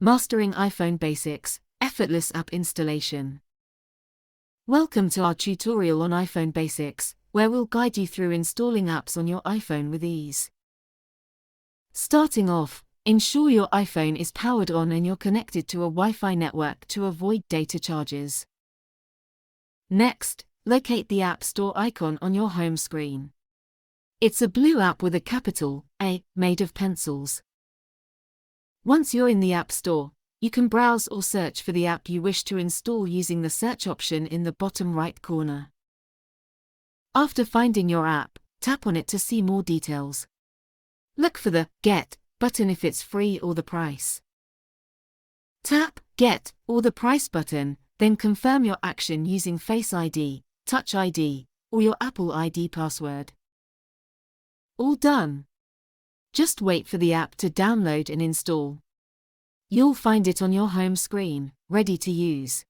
Mastering iPhone Basics, Effortless App Installation. Welcome to our tutorial on iPhone Basics, where we'll guide you through installing apps on your iPhone with ease. Starting off, ensure your iPhone is powered on and you're connected to a Wi-Fi network to avoid data charges. Next, locate the App Store icon on your home screen. It's a blue app with a capital A made of pencils. Once you're in the App Store, you can browse or search for the app you wish to install using the search option in the bottom right corner. After finding your app, tap on it to see more details. Look for the Get button if it's free or the price. Tap Get or the Price button, then confirm your action using Face ID, Touch ID, or your Apple ID password. All done. Just wait for the app to download and install. You'll find it on your home screen, ready to use.